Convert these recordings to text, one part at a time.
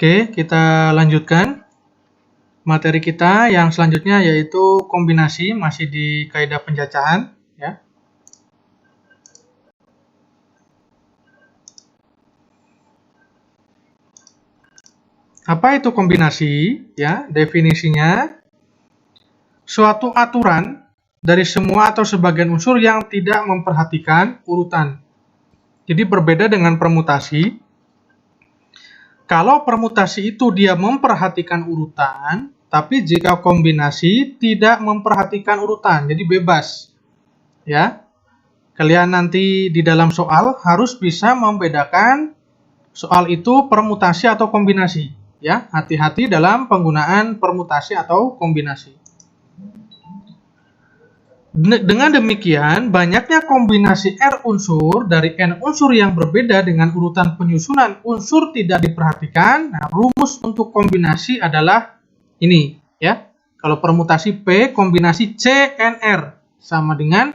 Oke, kita lanjutkan materi kita yang selanjutnya, yaitu kombinasi, masih di kaidah pencacahan ya. Apa itu kombinasi? Ya, definisinya suatu aturan dari semua atau sebagian unsur yang tidak memperhatikan urutan. Jadi berbeda dengan permutasi. Kalau permutasi itu dia memperhatikan urutan, tapi jika kombinasi tidak memperhatikan urutan, jadi bebas. Ya. Kalian nanti di dalam soal harus bisa membedakan soal itu permutasi atau kombinasi. Ya, hati-hati dalam penggunaan permutasi atau kombinasi. Dengan demikian, banyaknya kombinasi R unsur dari N unsur yang berbeda dengan urutan penyusunan unsur tidak diperhatikan. Nah, rumus untuk kombinasi adalah ini, ya. Kalau permutasi P, kombinasi C, N, R sama dengan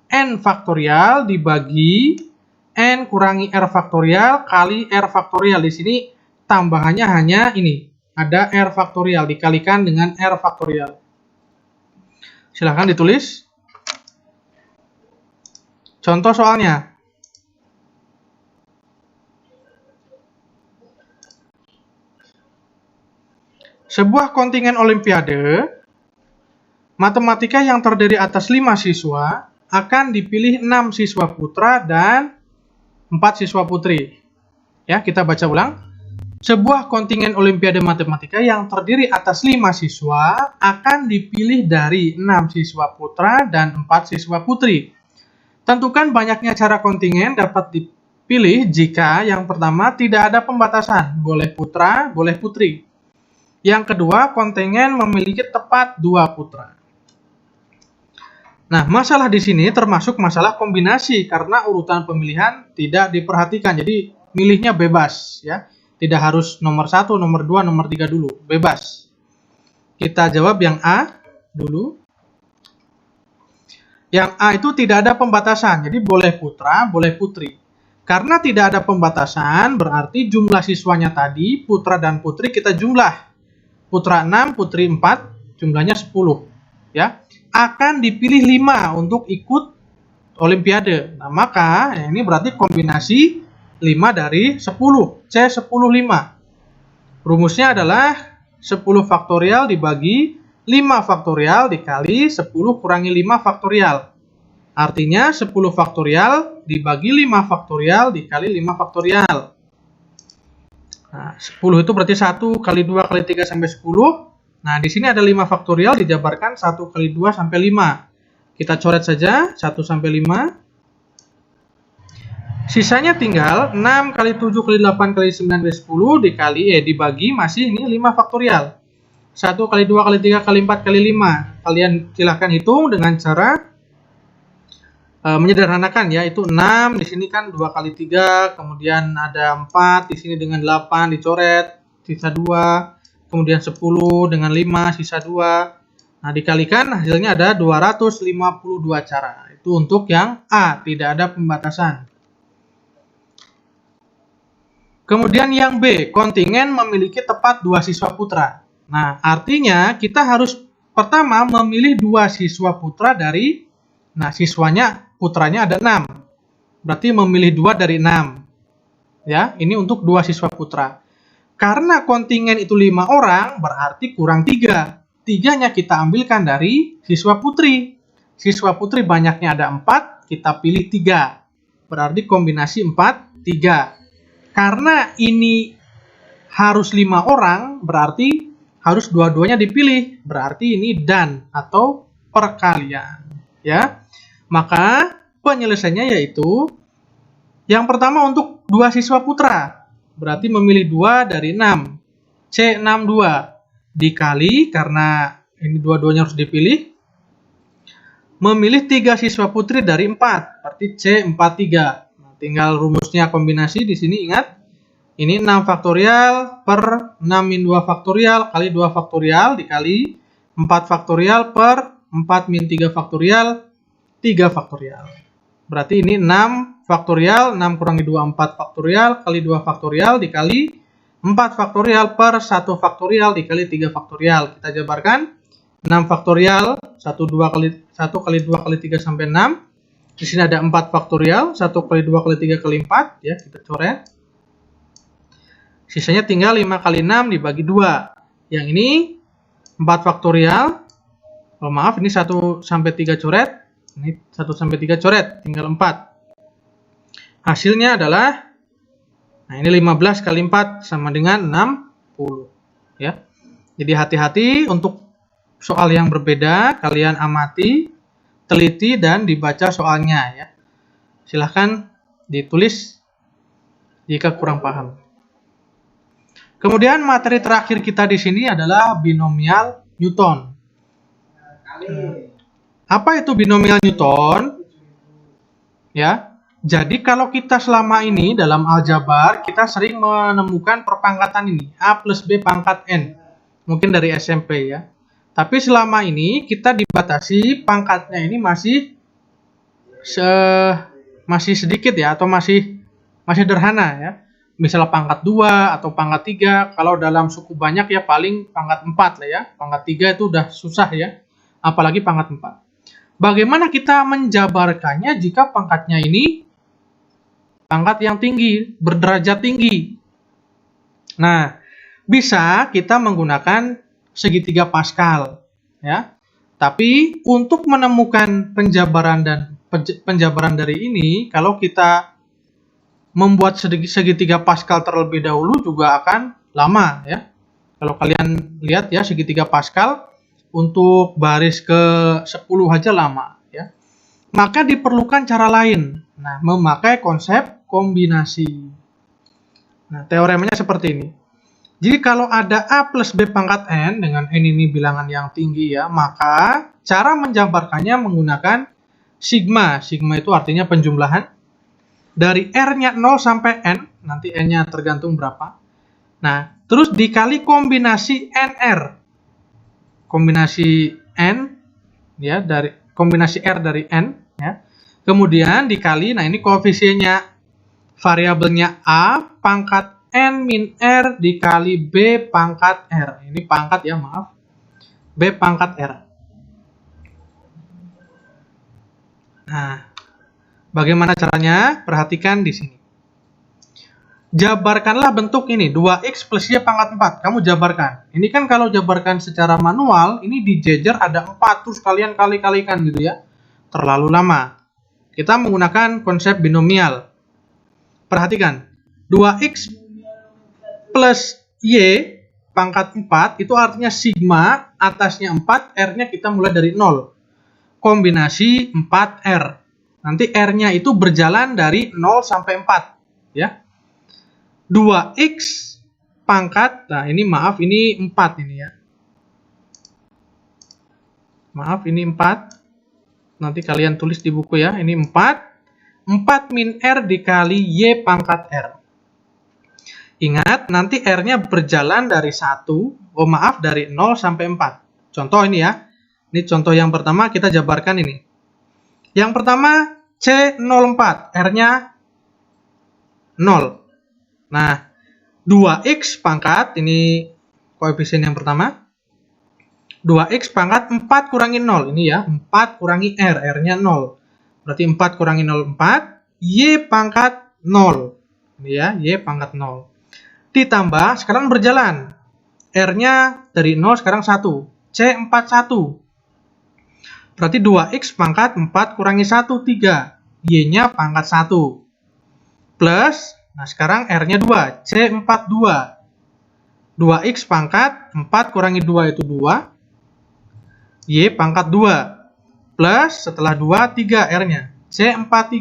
N faktorial dibagi N kurangi R faktorial kali R faktorial. Di sini tambahannya hanya ini, ada R faktorial dikalikan dengan R faktorial. Silahkan ditulis. Contoh soalnya. Sebuah kontingen olimpiade matematika yang terdiri atas 5 siswa akan dipilih 6 siswa putra dan 4 siswa putri. Ya, kita baca ulang. Sebuah kontingen olimpiade matematika yang terdiri atas 5 siswa akan dipilih dari 6 siswa putra dan 4 siswa putri. Tentukan banyaknya cara kontingen dapat dipilih jika yang pertama tidak ada pembatasan, boleh putra, boleh putri. Yang kedua, kontingen memiliki tepat 2 putra. Nah, masalah di sini termasuk masalah kombinasi karena urutan pemilihan tidak diperhatikan. Jadi, milihnya bebas ya. Tidak harus nomor 1, nomor 2, nomor 3 dulu. Bebas. Kita jawab yang A dulu. Yang A itu tidak ada pembatasan. Jadi boleh putra, boleh putri. Karena tidak ada pembatasan, berarti jumlah siswanya tadi, putra dan putri kita jumlah. Putra 6, putri 4, jumlahnya 10. Ya. Akan dipilih 5 untuk ikut olimpiade. Nah, maka ini berarti kombinasi 5 dari 10, C 10 5. Rumusnya adalah 10 faktorial dibagi 5 faktorial dikali 10 kurangi 5 faktorial. Artinya 10 faktorial dibagi 5 faktorial dikali 5 faktorial. Nah, 10 itu berarti 1 kali 2 kali 3 sampai 10. Nah, di sini ada 5 faktorial dijabarkan 1 kali 2 sampai 5. Kita coret saja 1 sampai 5. Sisanya tinggal 6 kali 7 kali 8 kali 9 kali 10 dibagi masih ini 5 faktorial. 1 kali 2 kali 3 kali 4 kali 5. Kalian silahkan hitung dengan cara menyederhanakan ya, itu 6 di sini kan 2 kali 3, kemudian ada 4 di sini dengan 8 dicoret, sisa 2, kemudian 10 dengan 5 sisa 2. Nah, dikalikan hasilnya ada 252 cara. Itu untuk yang A, tidak ada pembatasan. Kemudian yang B, kontingen memiliki tepat 2 siswa putra. Nah, artinya kita harus pertama memilih 2 siswa putra dari, nah siswanya, putranya ada 6. Berarti memilih 2 dari 6. Ya, ini untuk 2 siswa putra. Karena kontingen itu 5 orang, berarti kurang 3. 3-nya kita ambilkan dari siswa putri. Siswa putri banyaknya ada 4, kita pilih 3. Berarti kombinasi 4, 3. Karena ini harus 5 orang, berarti harus dua-duanya dipilih. Berarti ini dan atau perkalian. Ya. Maka penyelesaiannya yaitu yang pertama untuk 2 siswa putra. Berarti memilih 2 dari 6. C 62 dikali, karena ini dua-duanya harus dipilih. Memilih 3 siswa putri dari 4. Berarti C 43. Tinggal rumusnya kombinasi di sini, ingat. Ini 6 faktorial per 6 min 2 faktorial kali 2 faktorial dikali 4 faktorial per 4 min 3 faktorial 3 faktorial. Berarti ini 6 faktorial, 6 kurangi 2 4 faktorial kali 2 faktorial dikali 4 faktorial per 1 faktorial dikali 3 faktorial. Kita jabarkan 6 faktorial, 1 kali 2 kali 3 sampai 6. Di sini ada 4 faktorial, 1 kali 2 kali 3 kali 4. Ya, kita coret. Sisanya tinggal 5 kali 6 dibagi 2. Yang ini 4 faktorial. Oh maaf, ini 1 sampai 3 coret. Ini 1 sampai 3 coret, tinggal 4. Hasilnya adalah, nah ini 15 kali 4 sama dengan 60. Ya. Jadi hati-hati untuk soal yang berbeda, kalian amati, teliti, dan dibaca soalnya. Ya. Silahkan ditulis jika kurang paham. Kemudian materi terakhir kita di sini adalah binomial Newton. Apa itu binomial Newton? Ya. Jadi kalau kita selama ini dalam aljabar, kita sering menemukan perpangkatan ini, A plus B pangkat N. Mungkin dari SMP ya. Tapi selama ini kita dibatasi pangkatnya ini masih sedikit ya, atau masih sederhana ya. Misalnya pangkat 2 atau pangkat 3, kalau dalam suku banyak ya paling pangkat 4 lah ya. Pangkat 3 itu udah susah ya, apalagi pangkat 4. Bagaimana kita menjabarkannya jika pangkatnya ini pangkat yang tinggi, berderajat tinggi? Nah, bisa kita menggunakan segitiga Pascal, ya. Tapi untuk menemukan penjabaran dari ini, kalau kita membuat segitiga Pascal terlebih dahulu juga akan lama, ya. Kalau kalian lihat ya, segitiga Pascal untuk baris ke-10 aja lama, ya. Maka diperlukan cara lain. Nah, memakai konsep kombinasi. Nah, teoremanya seperti ini. Jadi kalau ada A plus B pangkat N, dengan N ini bilangan yang tinggi ya, maka cara menjabarkannya menggunakan sigma. Sigma itu artinya penjumlahan. Dari R-nya 0 sampai N, nanti N-nya tergantung berapa. Nah, terus dikali kombinasi NR. Kombinasi N, ya, dari kombinasi R dari N, ya. Kemudian dikali, nah ini koefisiennya, variabelnya A pangkat N min R dikali B pangkat R. Ini pangkat ya, maaf. B pangkat R. Nah, bagaimana caranya? Perhatikan di sini. Jabarkanlah bentuk ini, 2x plus y pangkat 4. Kamu jabarkan. Ini kan kalau jabarkan secara manual, ini dijejer ada 4, terus kalian kali-kalikan gitu ya. Terlalu lama. Kita menggunakan konsep binomial. Perhatikan, 2x plus y pangkat 4 itu artinya sigma, atasnya 4, R-nya kita mulai dari 0. Kombinasi 4R. Nanti R-nya itu berjalan dari 0 sampai 4. Ya. 2x pangkat, nah ini maaf, ini 4 ini ya. Maaf, ini 4. Nanti kalian tulis di buku ya, ini 4. 4 min R dikali Y pangkat R. Ingat, nanti R-nya berjalan dari 1, dari 0 sampai 4. Contoh ini ya. Ini contoh yang pertama, kita jabarkan ini. Yang pertama, C04, R-nya 0. Nah, 2x pangkat, ini koefisien yang pertama. 2x pangkat 4 kurangi 0. Ini ya, 4 kurangi R, R-nya 0. Berarti 4 kurangi 0, 4. Y pangkat 0. Ini ya, Y pangkat 0. Ditambah, sekarang berjalan. R-nya dari 0 sekarang 1. C41. Berarti 2x pangkat 4 kurangi 1, 3. Y-nya pangkat 1. Plus, nah sekarang R-nya 2. C42. 2x pangkat 4 kurangi 2 itu 2. Y pangkat 2. Plus, setelah 2, 3 R-nya. C43.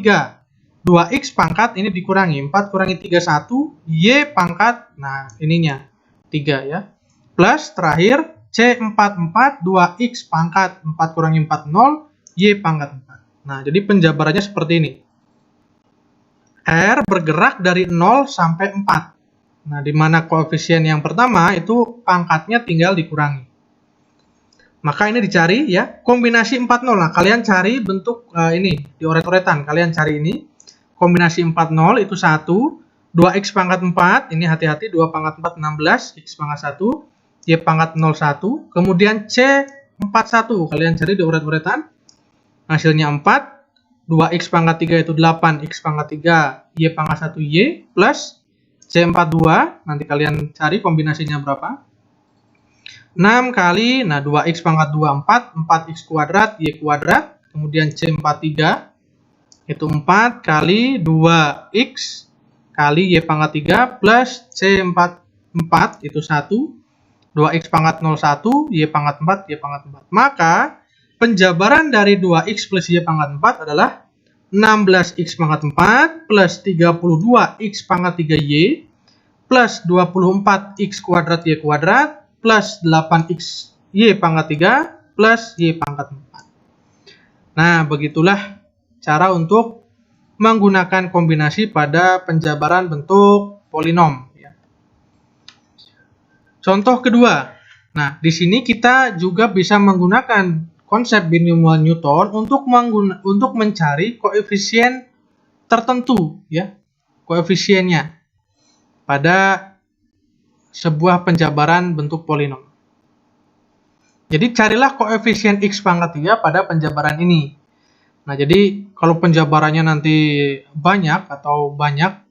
2x pangkat ini dikurangi. 4 kurangi 3, 1. Y pangkat, nah ininya. 3 ya. Plus, terakhir, C44. 2x pangkat 4 kurangi 4, 0. Y pangkat 4. Nah, jadi penjabarannya seperti ini. R bergerak dari 0 sampai 4. Nah, di mana koefisien yang pertama itu pangkatnya tinggal dikurangi. Maka ini dicari ya, kombinasi 40. Nah, kalian cari bentuk ini, dioret-oretan. Kalian cari ini, kombinasi 40 itu 1, 2x pangkat 4, ini hati-hati, 2 pangkat 4 16, x pangkat 1, y pangkat 01, kemudian c 41, kalian cari di uret-uretan, hasilnya 4, 2x pangkat 3 itu 8, x pangkat 3, y pangkat 1 y, plus c42, nanti kalian cari kombinasinya berapa, 6 kali, nah 2x pangkat 2 4, 4x kuadrat, y kuadrat, kemudian c43, itu 4 kali 2x kali y pangkat 3 plus c44 itu 1, 2x pangkat 01, y pangkat 4, y pangkat 4. Maka penjabaran dari 2x plus y pangkat 4 adalah 16x pangkat 4 plus 32x pangkat 3y plus 24x kuadrat y kuadrat plus 8x y pangkat 3 plus y pangkat 4. Nah, begitulah cara untuk menggunakan kombinasi pada penjabaran bentuk polinom. Contoh kedua, nah di sini kita juga bisa menggunakan konsep binomial Newton untuk mencari koefisien tertentu, ya, koefisiennya pada sebuah penjabaran bentuk polinom. Jadi carilah koefisien x pangkat 3 pada penjabaran ini. Nah, jadi kalau penjabarannya nanti banyak atau banyak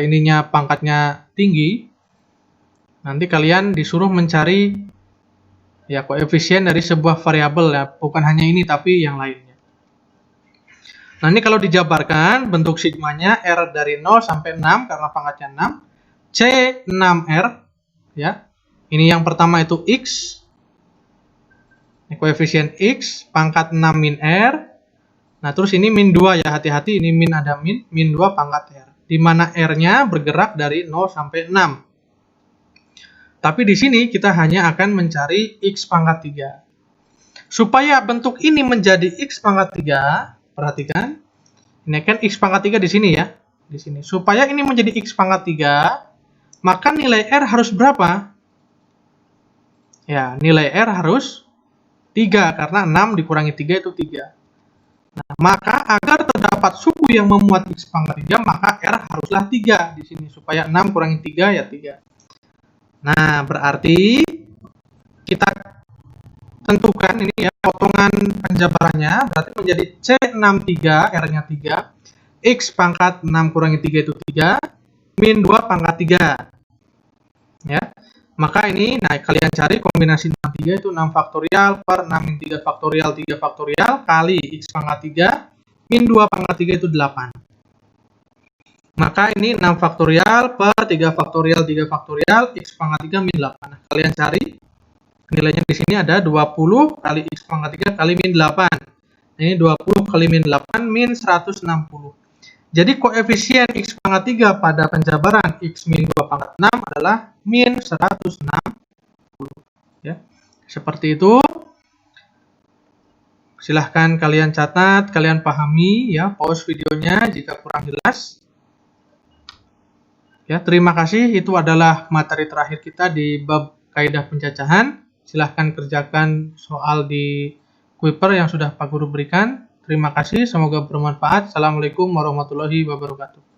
ininya pangkatnya tinggi, nanti kalian disuruh mencari ya koefisien dari sebuah variabel, ya, bukan hanya ini tapi yang lainnya. Nah, ini kalau dijabarkan bentuk sigmanya R dari 0 sampai 6 karena pangkatnya 6, C 6R, ya. Ini yang pertama itu X. Ini koefisien X pangkat 6 min R. Nah, terus ini min 2 ya, hati-hati ini min ada min 2 pangkat R. Di mana R-nya bergerak dari 0 sampai 6. Tapi di sini kita hanya akan mencari x pangkat 3. Supaya bentuk ini menjadi x pangkat 3, perhatikan. Ini kan x pangkat 3 di sini ya. Di sini. Supaya ini menjadi x pangkat 3, maka nilai R harus berapa? Ya, nilai R harus 3 karena 6 dikurangi 3 itu 3. Nah, maka agar terdapat suku yang memuat x pangkat 3, maka R haruslah 3 di sini. Supaya 6 kurangi 3 ya 3. Nah, berarti kita tentukan ini ya potongan penjabarannya, berarti menjadi C63, R-nya 3, X pangkat 6 kurangi 3 itu 3, min 2 pangkat 3. Ya. Maka ini, nah kalian cari kombinasi 63 itu 6 faktorial per 6 min 3 faktorial 3 faktorial kali X pangkat 3, min 2 pangkat 3 itu 8. Maka ini 6 faktorial per 3 faktorial 3 faktorial x pangkat 3 min 8. Nah, kalian cari nilainya di sini ada 20 kali x pangkat 3 kali min 8. Ini 20 kali min 8 min 160. Jadi koefisien x pangkat 3 pada penjabaran x min 2 pangkat 6 adalah min 160. Ya. Seperti itu. Silahkan kalian catat, kalian pahami ya, pause videonya jika kurang jelas. Ya, terima kasih. Itu adalah materi terakhir kita di bab kaidah pencacahan. Silahkan kerjakan soal di Kuiper yang sudah Pak Guru berikan. Terima kasih, semoga bermanfaat. Assalamualaikum warahmatullahi wabarakatuh.